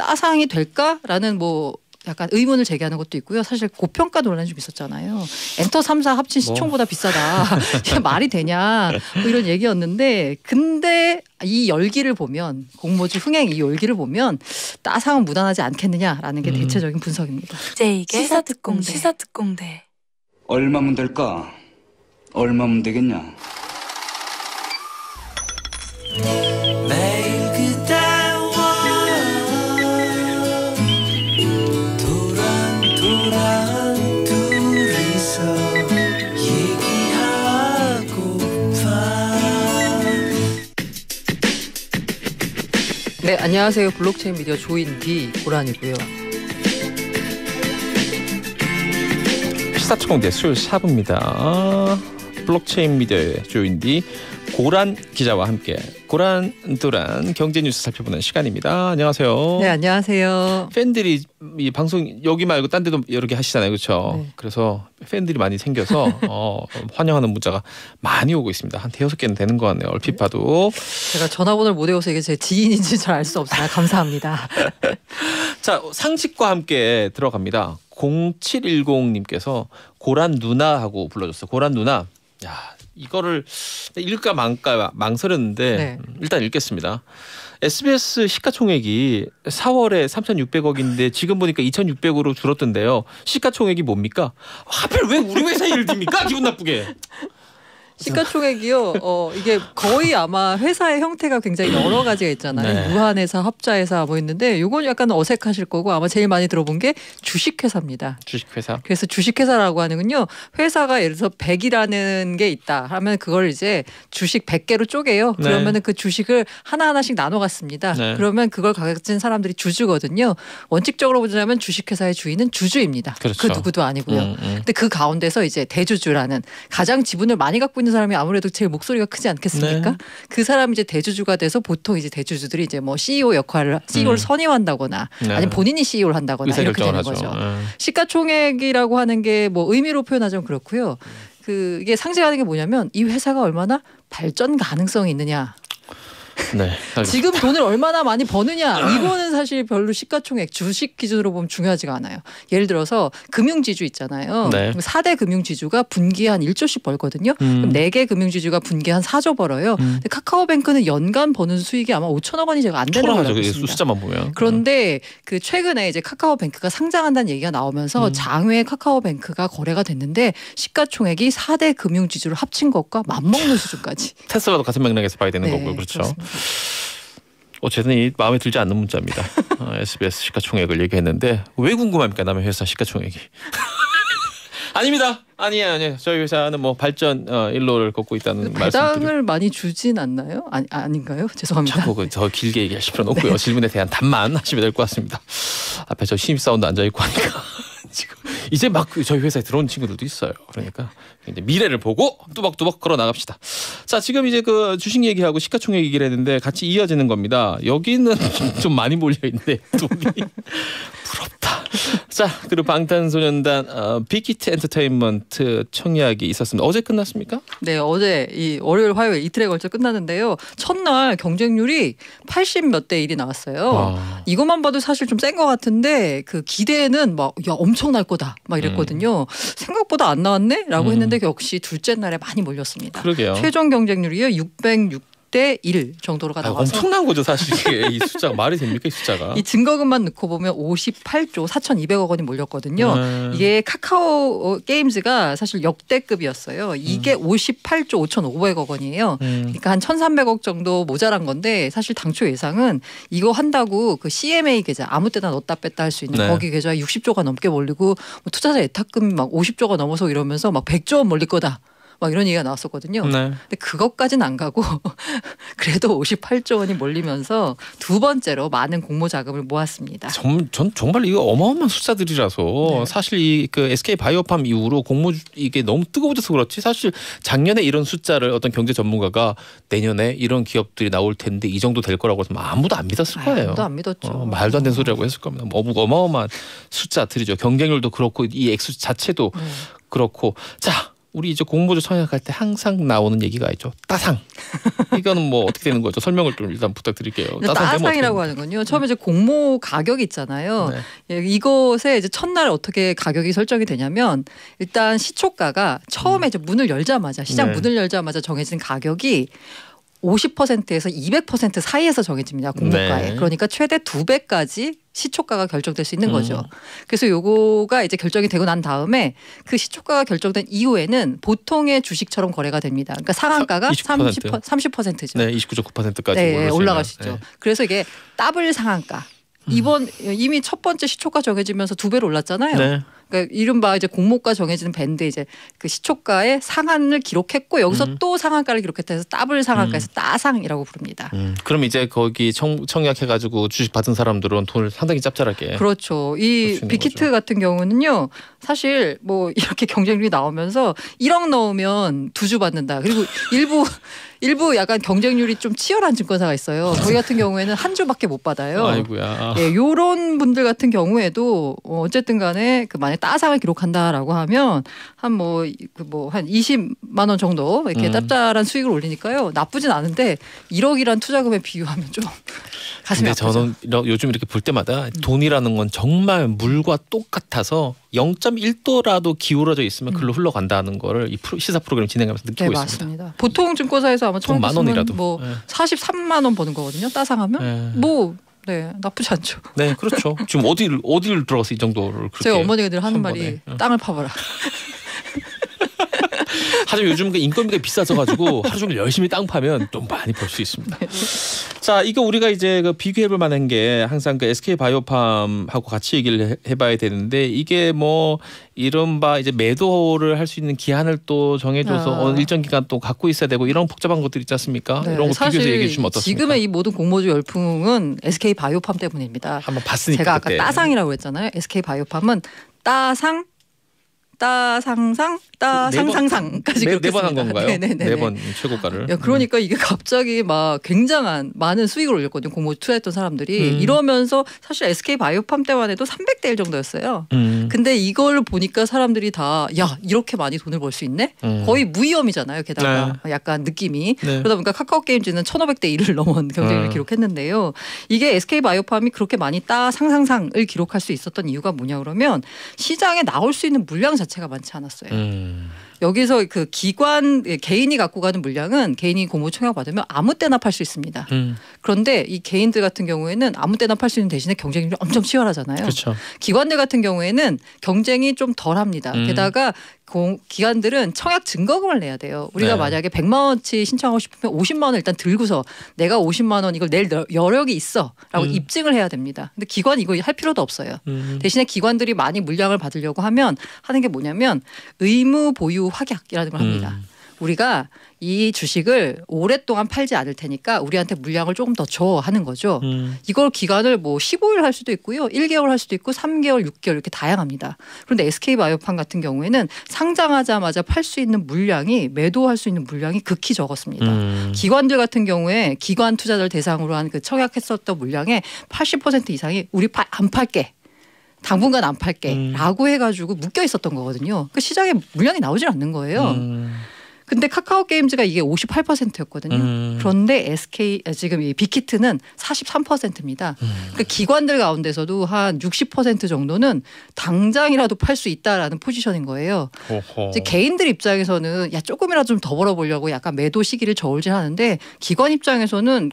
따상이 될까라는 뭐 약간 의문을 제기하는 것도 있고요. 사실 고평가 논란이 좀 있었잖아요. 엔터 3사 합친 시총보다 비싸다. 이게 말이 되냐 뭐 이런 얘기였는데 근데 이 열기를 보면 공모주 흥행 이 열기를 보면 따상은 무난하지 않겠느냐라는 게 대체적인 분석입니다. 제이게 시사특공대. 얼마면 될까? 얼마면 되겠냐? 네, 안녕하세요. 블록체인 미디어 조인디 고란이고요. 시사특공대 수요일 4부입니다. 블록체인 미디어의 조인디 고란 기자와 함께 고란도란 경제뉴스 살펴보는 시간입니다. 안녕하세요. 네, 안녕하세요. 팬들이 이 방송 여기 말고 딴 데도 여러 개 하시잖아요. 그렇죠? 네. 그래서 팬들이 많이 생겨서 환영하는 문자가 많이 오고 있습니다. 한 5-6개는 되는 것 같네요. 얼핏 봐도. 제가 전화번호를 못 외워서 이게 제 지인인지 잘 알 수 없어요. 감사합니다. 자, 상식과 함께 들어갑니다. 0710님께서 고란 누나하고 불러줬어요. 고란 누나. 야, 이거를 읽을까 말까 망설였는데 네. 일단 읽겠습니다. SBS 시가총액이 4월에 3,600억인데 지금 보니까 2,600으로 줄었던데요. 시가총액이 뭡니까? 하필 왜 우리 회사 일을 듭니까? 기분 나쁘게. 시가총액이요. 이게 거의 아마 회사의 형태가 굉장히 여러 가지가 있잖아요. 네. 무한회사, 합자회사 뭐 있는데 이건 약간 어색하실 거고 아마 제일 많이 들어본 게 주식회사입니다. 주식회사. 그래서 주식회사라고 하는군요. 회사가 예를 들어서 100이라는 게 있다 하면 그걸 이제 주식 100개로 쪼개요. 그러면 그 주식을 하나하나씩 나눠 갖습니다. 네. 그러면 그걸 가진 사람들이 주주거든요. 원칙적으로 보자면 주식회사의 주인은 주주입니다. 그렇죠. 그 누구도 아니고요. 근데 그 가운데서 이제 대주주라는 가장 지분을 많이 갖고 있는 사람이 아무래도 제일 목소리가 크지 않겠습니까? 네. 그 사람이 이제 대주주가 돼서 보통 이제 대주주들이 이제 뭐 CEO 역할을 CEO를 선임한다거나 네. 아니면 본인이 CEO를 한다거나 이렇게 되는 거죠. 시가총액이라고 하는 게 뭐 의미로 표현하자면 그렇고요. 이게 상징하는 게 뭐냐면 이 회사가 얼마나 발전 가능성이 있느냐. 네, 지금 돈을 얼마나 많이 버느냐 이거는 사실 별로 시가총액 주식 기준으로 보면 중요하지가 않아요. 예를 들어서 금융지주 있잖아요. 네. 4대 금융지주가 분기에 한 1조씩 벌거든요. 그럼 4개 금융지주가 분기에 한 4조 벌어요. 근데 카카오뱅크는 연간 버는 수익이 아마 5천억 원이 제가 안 되는 걸로 알고 있습니다. 숫자만 보면. 그런데 그 최근에 이제 카카오뱅크가 상장한다는 얘기가 나오면서 장외 카카오뱅크가 거래가 됐는데 시가총액이 4대 금융지주를 합친 것과 맞먹는 수준까지. 테슬라도 같은 맥락에서 봐야 되는 거고요. 그렇죠. 그렇습니다. 어쨌든 이 마음에 들지 않는 문자입니다. SBS 시가총액을 얘기했는데 왜 궁금합니까? 남의 회사 시가총액이. 아닙니다. 아니에요. 저희 회사는 뭐 발전 일로를 걷고 있다는 말씀드리고. 배당을 많이 주진 않나요? 아닌가요? 죄송합니다. 자꾸 더 길게 얘기하실 필요는 없고요. 네. 질문에 대한 답만 하시면 될 것 같습니다. 앞에 저 신입사원도 앉아있고 하니까 지금 이제 막 저희 회사에 들어온 친구들도 있어요. 그러니까 이제 미래를 보고 뚜벅뚜벅 걸어 나갑시다. 자, 지금 이제 그 주식 얘기하고 시가총액 얘기를 했는데 같이 이어지는 겁니다. 여기는 좀 많이 몰려 있는데 돈이 부럽다. 자, 그리고 방탄소년단 빅히트 엔터테인먼트 청약이 있었습니다. 어제 끝났습니까? 네, 어제 이 월요일, 화요일 이틀에 걸쳐 끝났는데요. 첫날 경쟁률이 80 몇 대 1이 나왔어요. 이것만 봐도 사실 좀 센 것 같은데 그 기대는 막 야, 엄청날 거다 막 이랬거든요. 생각보다 안 나왔네? 라고 했는데 역시 둘째 날에 많이 몰렸습니다. 그러게요. 최종 경쟁률이요 606대 1 정도로가 나와서 엄청난 거죠 사실 이게. 이 숫자가 말이 됩니까 이 숫자가. 이 증거금만 넣고 보면 58조 4,200억 원이 몰렸거든요. 이게 카카오 게임즈가 사실 역대급이었어요. 이게 58조 5,500억 원이에요. 그러니까 한 1,300억 정도 모자란 건데 사실 당초 예상은 이거 한다고 그 CMA 계좌 아무 때나 넣었다 뺐다 할 수 있는 거기 계좌에 60조가 넘게 몰리고 뭐 투자자 예탁금이 막 50조가 넘어서 이러면서 막 100조 원 몰릴 거다. 막 이런 얘기가 나왔었거든요. 네. 근데 그것까지는 안 가고 그래도 58조 원이 몰리면서 두 번째로 많은 공모 자금을 모았습니다. 전 정말 이거 어마어마한 숫자들이라서 네. 사실 이 그 SK 바이오팜 이후로 공모 이게 너무 뜨거워져서 그렇지 사실 작년에 이런 숫자를 어떤 경제 전문가가 내년에 이런 기업들이 나올 텐데 이 정도 될 거라고 해서 아무도 안 믿었을 거예요. 아무도 안 믿었죠. 말도 안 되는 소리라고 했을 겁니다. 어마어마한 숫자들이죠. 경쟁률도 그렇고 이 액수 자체도 그렇고 자. 우리 이제 공모주 청약할 때 항상 나오는 얘기가 있죠. 따상. 이거는 뭐 어떻게 되는 거죠? 설명을 좀 일단 부탁드릴게요. 따상이라고 하는 건요. 처음에 이제 공모 가격이 있잖아요. 네. 이것에 이제 첫날 어떻게 가격이 설정이 되냐면 일단 시초가가 처음에 이제 문을 열자마자 시장 네. 문을 열자마자 정해진 가격이 50%에서 200% 사이에서 정해집니다. 공모가에. 네. 그러니까 최대 2배까지 시초가가 결정될 수 있는 거죠. 그래서 요거가 이제 결정이 되고 난 다음에 그 시초가가 결정된 이후에는 보통의 주식처럼 거래가 됩니다. 그러니까 상한가가 30%죠. 네, 29.9%까지 네, 올라갈 수 있죠. 네. 그래서 이게 더블 상한가. 이번 이미 첫 번째 시초가 정해지면서 2배로 올랐잖아요. 네. 그러니까 이른바 이제 공모가 정해지는 밴드 이제 그 시초가의 상한을 기록했고 여기서 또 상한가를 기록했다 해서 더블 상한가에서 따상이라고 부릅니다. 그럼 이제 거기 청약해가지고 주식 받은 사람들은 돈을 상당히 짭짤하게. 그렇죠. 이 빅히트 거죠. 같은 경우는요. 사실 뭐 이렇게 경쟁률이 나오면서 1억 넣으면 2주 받는다. 그리고 일부 약간 경쟁률이 좀 치열한 증권사가 있어요. 거기 같은 경우에는 한 주밖에 못 받아요. 아이고야. 예, 요런 분들 같은 경우에도 어쨌든 간에 그 만약 따상을 기록한다라고 하면 한 한 20만 원 정도 이렇게 짭짤한 수익을 올리니까요. 나쁘진 않은데 1억이란 투자금에 비유하면 좀 가슴이 아프죠. 저는 요즘 이렇게 볼 때마다 돈이라는 건 정말 물과 똑같아서 0.1도라도 기울어져 있으면 글로 흘러간다는 거를 이 시사 프로그램 진행하면서 느끼고 네, 있습니다. 맞습니다. 보통 증권사에서 아마 처음 만 원이라도 뭐 43만 원 버는 거거든요. 따상하면 뭐 네, 나쁘지 않죠. 네, 그렇죠. 지금 어디를 들어가서 이 정도를 그렇게 제가 어머니가 늘 하는 말이 땅을 파봐라. 하지만 요즘 그 인건비가 비싸져가지고 하루 종일 열심히 땅 파면 좀 많이 벌 수 있습니다. 자, 이거 우리가 이제 그 비교해볼 만한 게 항상 그 SK 바이오팜하고 같이 얘기를 해봐야 되는데 이게 뭐 이른바 이제 매도를 할 수 있는 기한을 또 정해줘서 일정 기간 또 갖고 있어야 되고 이런 복잡한 것들 있지 않습니까? 네, 이런 거 비교해서 얘기해 주시면 어떻습니까? 지금의 이 모든 공모주 열풍은 SK 바이오팜 때문입니다. 한번 봤으니까 제가 아까 그때. 따상이라고 했잖아요. SK 바이오팜은 따상 따상상 따상상상까지 네 번 한 건가요? 네네네. 4번 최고가를. 그러니까 이게 갑자기 막 굉장한 많은 수익을 올렸거든요. 공모 투자했던 사람들이 이러면서 사실 SK 바이오팜 때만 해도 300대 1 정도였어요. 근데 이걸 보니까 사람들이 다 야 이렇게 많이 돈을 벌 수 있네? 거의 무위험이잖아요. 게다가 약간 느낌이. 그러다 보니까 카카오 게임즈는 1,500대 1을 넘은 경쟁률을 기록했는데요. 이게 SK 바이오팜이 그렇게 많이 따상상상을 기록할 수 있었던 이유가 뭐냐 그러면 시장에 나올 수 있는 물량 자체가 많지 않았어요. 여기서 그 기관 개인이 갖고 가는 물량은 개인이 공모 청약 받으면 아무 때나 팔 수 있습니다. 그런데 이 개인들 같은 경우에는 아무 때나 팔 수 있는 대신에 경쟁률이 엄청 치열하잖아요. 그렇죠. 기관들 같은 경우에는 경쟁이 좀 덜합니다. 게다가 기관들은 청약 증거금을 내야 돼요. 우리가 만약에 100만 원치 신청하고 싶으면 50만 원을 일단 들고서 내가 50만 원 이걸 낼 여력이 있어라고 입증을 해야 됩니다. 근데 기관 이거 할 필요도 없어요. 대신에 기관들이 많이 물량을 받으려고 하면 하는 게 뭐냐면 의무 보유 확약이라는 걸 합니다. 우리가 이 주식을 오랫동안 팔지 않을 테니까 우리한테 물량을 조금 더 줘 하는 거죠. 이걸 기간을 뭐 15일 할 수도 있고요. 1개월 할 수도 있고 3개월, 6개월 이렇게 다양합니다. 그런데 SK바이오팜 같은 경우에는 상장하자마자 팔 수 있는 물량이 매도할 수 있는 물량이 극히 적었습니다. 기관들 같은 경우에 기관 투자자를 대상으로 한 그 청약했었던 물량의 80% 이상이 우리 안 팔게. 당분간 안 팔게 라고 해가지고 묶여 있었던 거거든요. 그 시장에 물량이 나오질 않는 거예요. 근데 카카오 게임즈가 이게 58%였거든요. 그런데 지금 이 빅히트는 43%입니다. 그러니까 기관들 가운데서도 한 60% 정도는 당장이라도 팔 수 있다라는 포지션인 거예요. 이제 개인들 입장에서는 야 조금이라도 좀 더 벌어보려고 약간 매도 시기를 저울질 하는데 기관 입장에서는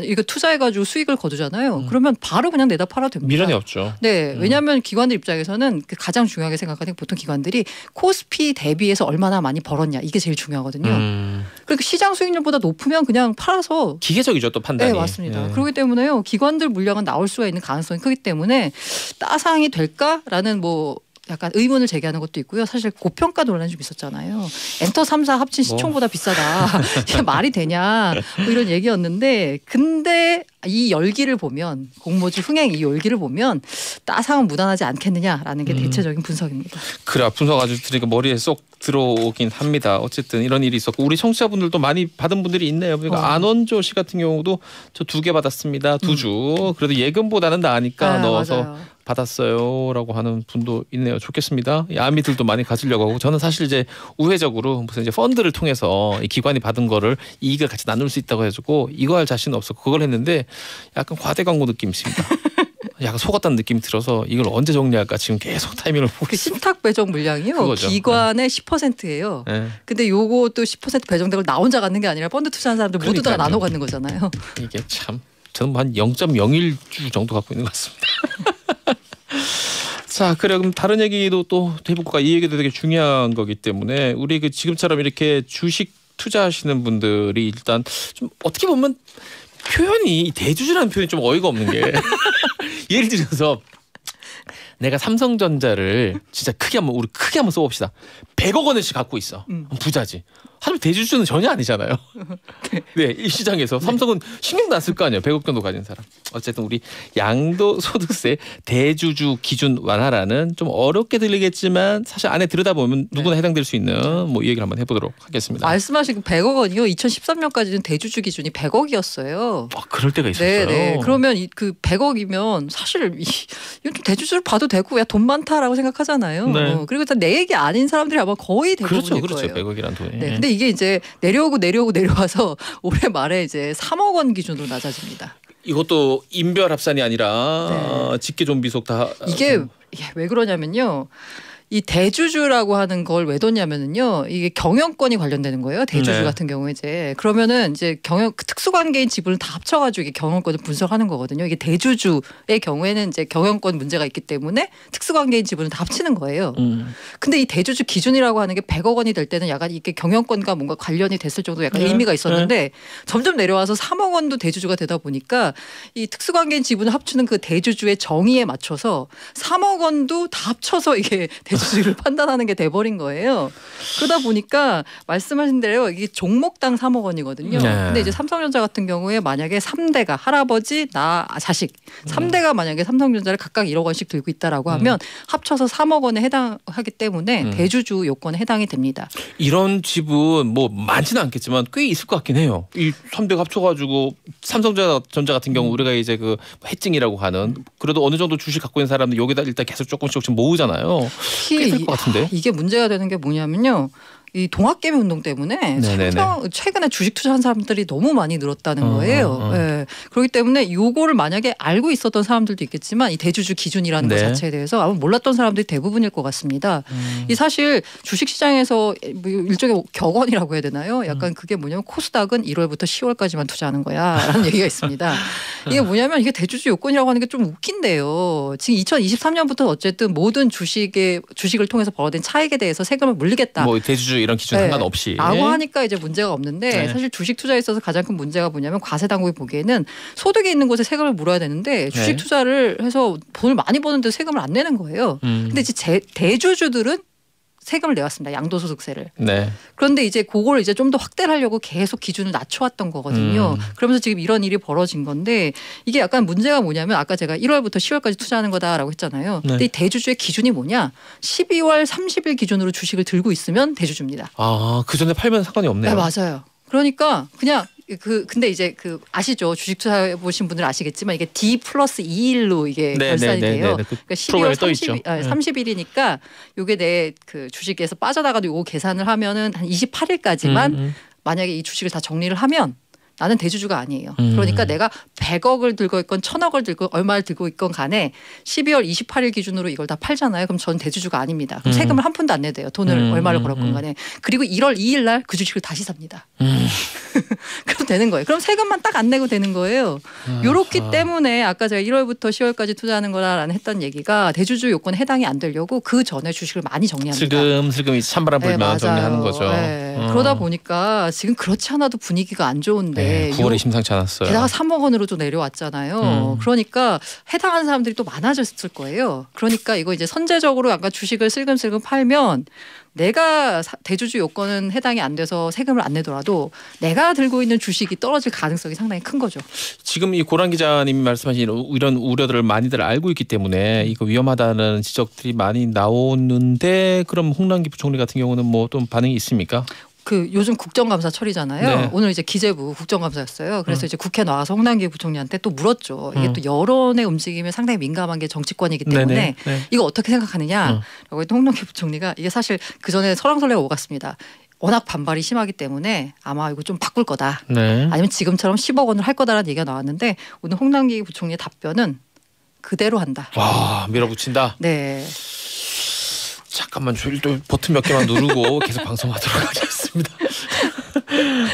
이거 투자해가지고 수익을 거두잖아요. 그러면 바로 그냥 내다 팔아도 됩니다. 미련이 없죠. 네, 왜냐하면 기관들 입장에서는 가장 중요하게 생각하는 게 보통 기관들이 코스피 대비해서 얼마나 많이 벌었냐 이게 제일 중요하거든요. 그러니까 시장 수익률보다 높으면 그냥 팔아서 기계적이죠 또 판단이. 네, 맞습니다. 그렇기 때문에요. 기관들 물량은 나올 수가 있는 가능성이 크기 때문에 따상이 될까라는 뭐 약간 의문을 제기하는 것도 있고요. 사실 고평가 논란이 좀 있었잖아요. 엔터 3사 합친 시총보다 비싸다. 이게 말이 되냐 뭐 이런 얘기였는데 근데 이 열기를 보면 공모주 흥행 이 열기를 보면 따상은 무난하지 않겠느냐라는 게 대체적인 분석입니다. 그래 분석 아주 들으니까 머리에 쏙 들어오긴 합니다. 어쨌든 이런 일이 있었고 우리 청취자분들도 많이 받은 분들이 있네요. 그러니까 안원조 씨 같은 경우도 저 2개 받았습니다. 2주. 그래도 예금보다는 나으니까 넣어서 맞아요. 받았어요라고 하는 분도 있네요. 좋겠습니다. 아미들도 많이 가지려고 하고 저는 사실 이제 우회적으로 무슨 이제 펀드를 통해서 이 기관이 받은 거를 이익을 같이 나눌 수 있다고 해가지고 이거 할 자신 없었고 그걸 했는데 약간 과대 광고 느낌이 있습니다. 약간 속았다는 느낌이 들어서 이걸 언제 정리할까 지금 계속 타이밍을 보고 그 있습니다. 신탁 배정 물량이요. 그거죠. 기관의 10%예요. 네. 근데 요것도 10% 배정된 걸 나 혼자 갖는 게 아니라 펀드 투자한 사람들 모두 다 그러니까요. 나눠 갖는 거잖아요. 이게 참 저는 한 0.01주 정도 갖고 있는 것 같습니다. 자, 그래 그럼 다른 얘기도 또 해볼까? 이 얘기도 되게 중요한 거기 때문에 우리 그 지금처럼 이렇게 주식 투자하시는 분들이 일단 좀 어떻게 보면 표현이 대주주라는 표현이 좀 어이가 없는 게 예를 들어서 내가 삼성전자를 진짜 우리 크게 한번 써봅시다. 100억 원어치 갖고 있어. 부자지. 하지만 대주주는 전혀 아니잖아요. 네, 이 시장에서 삼성은 신경도 안 쓸 거 아니에요. 100억 정도 가진 사람. 어쨌든 우리 양도소득세 대주주 기준 완화라는 좀 어렵게 들리겠지만 사실 안에 들여다보면 누구나 해당될 수 있는 뭐 이 얘기를 한번 해보도록 하겠습니다. 말씀하신 100억 원이요. 2013년까지는 대주주 기준이 100억이었어요. 아, 그럴 때가 있었어요. 네. 그러면 그 100억이면 사실 이건 좀 대주주를 봐도 되고 야 돈 많다라고 생각하잖아요. 네. 그리고 일단 내 얘기 아닌 사람들이 아마 거의 대부분일 그렇죠. 거예요. 100억이란 돈이. 네, 근데 이게 이제 내려와서 올해 말에 이제 3억 원 기준으로 낮아집니다. 이것도 인별 합산이 아니라 직계 좀비속 다 이게 왜 그러냐면요. 이 대주주라고 하는 걸 왜 뒀냐면은요. 이게 경영권이 관련되는 거예요. 대주주 네. 같은 경우에 그러면은 이제 특수관계인 지분을 다 합쳐가지고 이게 경영권을 분석하는 거거든요. 이게 대주주의 경우에는 이제 경영권 문제가 있기 때문에 특수관계인 지분을 다 합치는 거예요. 근데 이 대주주 기준이라고 하는 게 100억 원이 될 때는 약간 이게 경영권과 뭔가 관련이 됐을 정도 약간 의미가 있었는데 점점 내려와서 3억 원도 대주주가 되다 보니까 이 특수관계인 지분을 합치는 그 대주주의 정의에 맞춰서 3억 원도 다 합쳐서 이게 대주주를 판단하는 게 돼버린 거예요. 그러다 보니까 말씀하신 대로 이게 종목당 3억 원이거든요. 근데 이제 삼성전자 같은 경우에 만약에 3대가 할아버지, 나, 자식 3대가 만약에 삼성전자를 각각 1억 원씩 들고 있다라고 하면 합쳐서 3억 원에 해당하기 때문에 대주주 요건에 해당이 됩니다. 이런 집은 뭐 많지는 않겠지만 꽤 있을 것 같긴 해요. 이 3대가 합쳐가지고 삼성전자 같은 경우 우리가 이제 그 해증이라고 하는 그래도 어느 정도 주식 갖고 있는 사람은 여기다 일단 계속 조금씩 모으잖아요. 꽤될 것 같은데. 이게 문제가 되는 게 뭐냐면요. 이 동학개미 운동 때문에 최근에 주식 투자한 사람들이 너무 많이 늘었다는 거예요. 네. 그렇기 때문에 요거를 만약에 알고 있었던 사람들도 있겠지만 이 대주주 기준이라는 것 자체에 대해서 아마 몰랐던 사람들이 대부분일 것 같습니다. 이 사실 주식시장에서 일종의 격언이라고 해야 되나요? 약간 그게 뭐냐면 코스닥은 1월부터 10월까지만 투자하는 거야라는 얘기가 있습니다. 이게 뭐냐면 이게 대주주 요건이라고 하는 게 좀 웃긴데요. 지금 2023년부터 어쨌든 모든 주식을 통해서 벌어진 차익에 대해서 세금을 물리겠다. 뭐 대주주 이런 기준 상관없이. 라고 하니까 이제 문제가 없는데 사실 주식 투자에 있어서 가장 큰 문제가 뭐냐면 과세 당국이 보기에는 소득이 있는 곳에 세금을 물어야 되는데 주식 투자를 해서 돈을 많이 버는데 세금을 안 내는 거예요. 근데 이제 대주주들은 세금을 내왔습니다. 양도소득세를. 네. 그런데 이제 그걸 이제 좀 더 확대를 하려고 계속 기준을 낮춰왔던 거거든요. 그러면서 지금 이런 일이 벌어진 건데 이게 약간 문제가 뭐냐면 아까 제가 1월부터 10월까지 투자하는 거다라고 했잖아요. 근데 이 대주주의 기준이 뭐냐? 12월 30일 기준으로 주식을 들고 있으면 대주주입니다. 아, 그 전에 팔면 상관이 없네요. 네, 맞아요. 그러니까 그냥 근데 이제 아시죠? 주식 투자해 보신 분들은 아시겠지만 이게 D+2일로 이게 결산이 돼요. 그러니까 12월 30일이니까 요게 내 그 주식에서 빠져나가도 요거 계산을 하면은 한 28일까지만 만약에 이 주식을 다 정리를 하면 나는 대주주가 아니에요. 그러니까 내가 100억을 들고 있건 1000억을 들고 얼마를 들고 있건 간에 12월 28일 기준으로 이걸 다 팔잖아요. 그럼 저는 대주주가 아닙니다. 그럼 세금을 한 푼도 안 내야 돼요. 돈을 얼마를 벌었건 간에. 그리고 1월 2일 날 그 주식을 다시 삽니다. 그럼 되는 거예요. 그럼 세금만 딱 안 내고 되는 거예요. 요렇기 때문에 아까 제가 1월부터 10월까지 투자하는 거라는 했던 얘기가 대주주 요건에 해당이 안 되려고 그 전에 주식을 많이 정리합니다. 슬금슬금 찬바람 불면 정리하는 거죠. 그러다 보니까 지금 그렇지 않아도 분위기가 안 좋은데 9월에 심상치 않았어요. 게다가 3억 원으로 또 내려왔잖아요. 그러니까 해당하는 사람들이 또 많아졌을 거예요. 그러니까 이거 이제 선제적으로 약간 주식을 슬금슬금 팔면 내가 대주주 요건은 해당이 안 돼서 세금을 안 내더라도 내가 들고 있는 주식이 떨어질 가능성이 상당히 큰 거죠. 지금 이 고란 기자님이 말씀하신 이런 우려들을 많이들 알고 있기 때문에 이거 위험하다는 지적들이 많이 나오는데 그럼 홍남기 부총리 같은 경우는 뭐 좀 반응이 있습니까? 그 요즘 국정감사철이잖아요. 네. 오늘 이제 기재부 국정감사였어요. 그래서 이제 국회 나와서 홍남기 부총리한테 또 물었죠. 이게 또 여론의 움직임에 상당히 민감한 게 정치권이기 때문에 네. 이거 어떻게 생각하느냐라고 했더니 홍남기 부총리가 이게 사실 그 전에 설왕설래가 오갔습니다. 워낙 반발이 심하기 때문에 아마 이거 좀 바꿀 거다. 네. 아니면 지금처럼 10억 원을 할 거다라는 얘기가 나왔는데 오늘 홍남기 부총리의 답변은 그대로 한다. 와, 밀어붙인다. 네. 잠깐만 저희 또 버튼 몇 개만 누르고 계속 방송하도록 하겠습니다.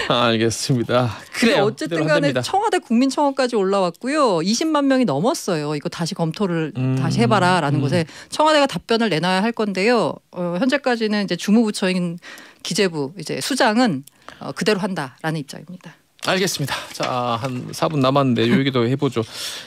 알겠습니다. 그래요. 어쨌든 간에 청와대 국민청원까지 올라왔고요. 20만 명이 넘었어요. 이거 다시 검토를 다시 해봐라라는 것에 청와대가 답변을 내놔야 할 건데요. 현재까지는 이제 주무부처인 기재부 이제 수장은 그대로 한다라는 입장입니다. 알겠습니다. 자, 한 4분 남았는데 요 얘기도 해보죠.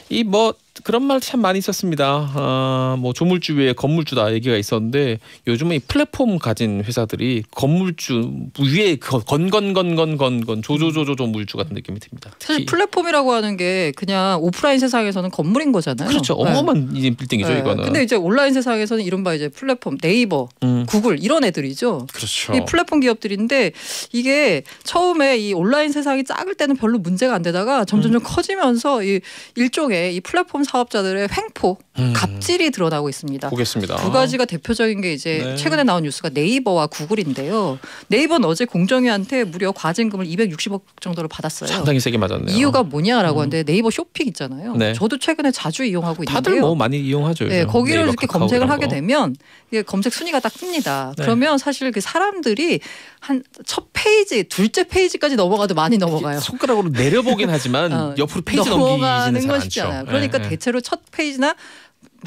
이 뭐 그런 말 참 많이 있었습니다. 뭐 조물주 위에 건물주다 얘기가 있었는데 요즘은 이 플랫폼 가진 회사들이 건물주 위에 건건건건건건 조조조조조 물주 같은 느낌이 듭니다. 사실 플랫폼이라고 하는 게 그냥 오프라인 세상에서는 건물인 거잖아요. 그렇죠. 어마어마한 빌딩이죠, 이거는. 근데 이제 온라인 세상에서는 이른바 이제 플랫폼 네이버, 구글 이런 애들이죠. 그렇죠. 이 플랫폼 기업들인데 이게 처음에 이 온라인 세상이 작을 때는 별로 문제가 안 되다가 점점점 커지면서 이 일종의 이 플랫폼 사업자들의 횡포, 갑질이 드러나고 있습니다. 보겠습니다. 두 가지가 대표적인 게 이제 최근에 나온 뉴스가 네이버와 구글인데요. 네이버는 어제 공정위한테 무려 과징금을 260억 정도를 받았어요. 상당히 세게 맞았네요. 이유가 뭐냐라고 하는데 네이버 쇼핑 있잖아요. 네. 저도 최근에 자주 이용하고 있는데요. 다들 뭐 많이 이용하죠. 네, 거기를 이렇게 검색을 하게 거. 되면 이게 검색 순위가 딱 뜹니다. 네. 그러면 사실 그 사람들이 한 첫 페이지, 둘째 페이지까지 넘어가도 많이 넘어가요. 손가락으로 내려보긴 하지만 옆으로 페이지 넘기지는 잘 것이지 않죠. 않아요. 그러니까 대체로 첫 페이지나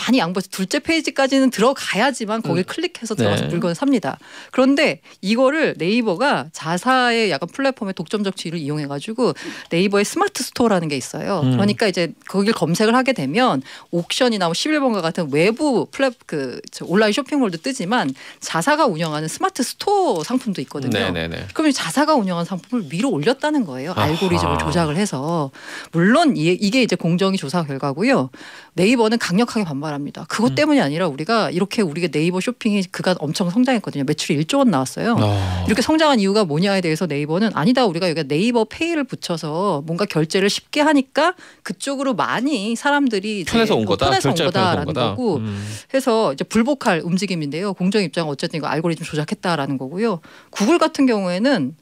많이 양보해서 둘째 페이지까지는 들어가야지만 거기에 클릭해서 들어가서 물건을 삽니다. 그런데 이거를 네이버가 자사의 약간 플랫폼의 독점적 지위를 이용해가지고 네이버의 스마트 스토어라는 게 있어요. 그러니까 이제 거길 검색을 하게 되면 옥션이나 뭐 11번가 같은 외부 온라인 쇼핑몰도 뜨지만 자사가 운영하는 스마트 스토어 상품도 있거든요. 네네네. 그럼 자사가 운영하는 상품을 위로 올렸다는 거예요. 알고리즘을 조작을 해서. 물론 이게 이제 공정위 조사 결과고요. 네이버는 강력하게 반발합니다. 그것 때문이 아니라 우리가 네이버 쇼핑이 그간 엄청 성장했거든요. 매출이 1조 원 나왔어요. 이렇게 성장한 이유가 뭐냐에 대해서 네이버는 아니다. 우리가 여기 네이버 페이를 붙여서 뭔가 결제를 쉽게 하니까 그쪽으로 많이 사람들이 편해서 온 거다. 결제라는 거고 해서 이제 불복할 움직임인데요. 공정 입장은 어쨌든 이거 알고리즘 조작했다라는 거고요. 구글 같은 경우에는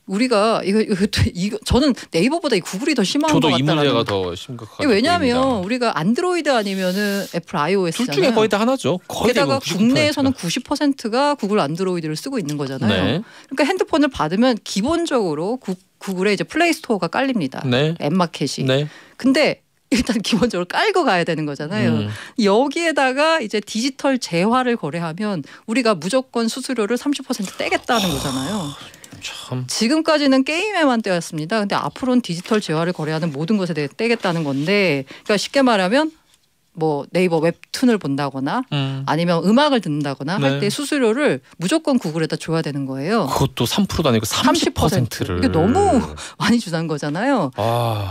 우리가 이거 저는 네이버보다 이 구글이 더 심한 것 같다라는. 저도 이 문제가 더 심각하게 왜냐하면 보입니다. 우리가 안드로이드 아니면은 애플 iOS잖아요. 둘 중에 거의 다 하나죠. 거의 게다가 99%가. 국내에서는 90%가 구글 안드로이드를 쓰고 있는 거잖아요. 네. 그러니까 핸드폰을 받으면 기본적으로 구글에 이제 플레이 스토어가 깔립니다. 네. 앱마켓이. 네. 근데 일단 기본적으로 깔고 가야 되는 거잖아요. 여기에다가 이제 디지털 재화를 거래하면 우리가 무조건 수수료를 30% 떼겠다는 거잖아요. 참. 지금까지는 게임에만 떼었습니다. 근데 앞으로는 디지털 재화를 거래하는 모든 것에 대해 떼겠다는 건데, 그러니까 쉽게 말하면 뭐 네이버 웹툰을 본다거나 아니면 음악을 듣는다거나 할 때 수수료를 무조건 구글에다 줘야 되는 거예요. 그것도 3%도 아니고 30%를. 이게 너무 많이 주는 거잖아요.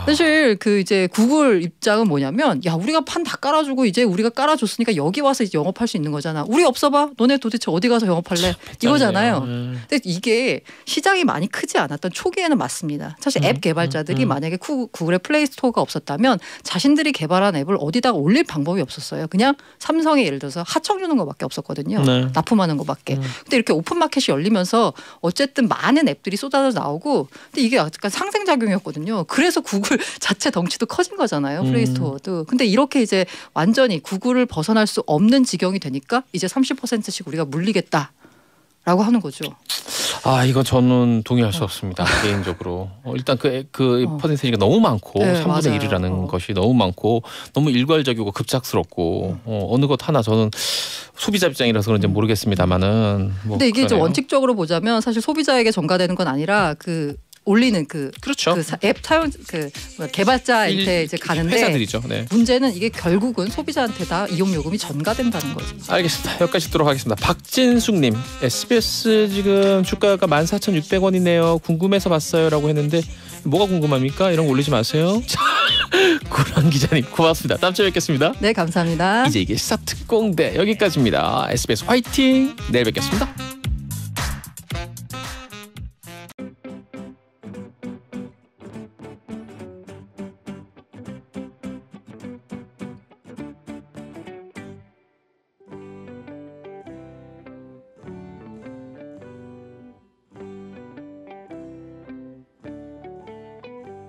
사실 그 이제 구글 입장은 뭐냐면, 야 우리가 판 다 깔아주고 이제 우리가 깔아줬으니까 여기 와서 이제 영업할 수 있는 거잖아. 우리 없어봐. 너네 도대체 어디 가서 영업할래? 이거잖아요. 근데 이게 시장이 많이 크지 않았던 초기에는 맞습니다. 사실 앱 개발자들이 만약에 구글의 플레이 스토어가 없었다면 자신들이 개발한 앱을 어디다가 올릴 방법이 없었어요. 그냥 삼성에 예를 들어서 하청 주는 것밖에 없었거든요. 네. 납품하는 것밖에. 근데 이렇게 오픈 마켓이 열리면서 어쨌든 많은 앱들이 쏟아져 나오고, 근데 이게 약간 상생작용이었거든요. 그래서 구글 자체 덩치도 커진 거잖아요. 플레이스토어도. 근데 이렇게 이제 완전히 구글을 벗어날 수 없는 지경이 되니까 이제 30%씩 우리가 물리겠다라고 하는 거죠. 이거 저는 동의할 수 없습니다. 개인적으로. 일단 그 퍼센테이지가 너무 많고 네, 3분의 1이라는 것이 너무 많고 너무 일괄적이고 급작스럽고 어느 것 하나 저는 소비자 입장이라서 그런지 모르겠습니다만은. 근데 이게 이제 원칙적으로 보자면 사실 소비자에게 전가되는 건 아니라 올리는 그렇죠. 앱 사용 개발자한테 이제 가는데 회사들이죠. 네. 문제는 이게 결국은 소비자한테 다 이용 요금이 전가된다는 거죠. 알겠습니다. 여기까지 듣도록 하겠습니다. 박진숙님, SBS 지금 주가가 14,600원이네요. 궁금해서 봤어요라고 했는데 뭐가 궁금합니까? 이런 거 올리지 마세요. 구란 기자님 고맙습니다. 다음 주에 뵙겠습니다. 네, 감사합니다. 이제 이게 시사특공대 여기까지입니다. SBS 화이팅. 내일 뵙겠습니다.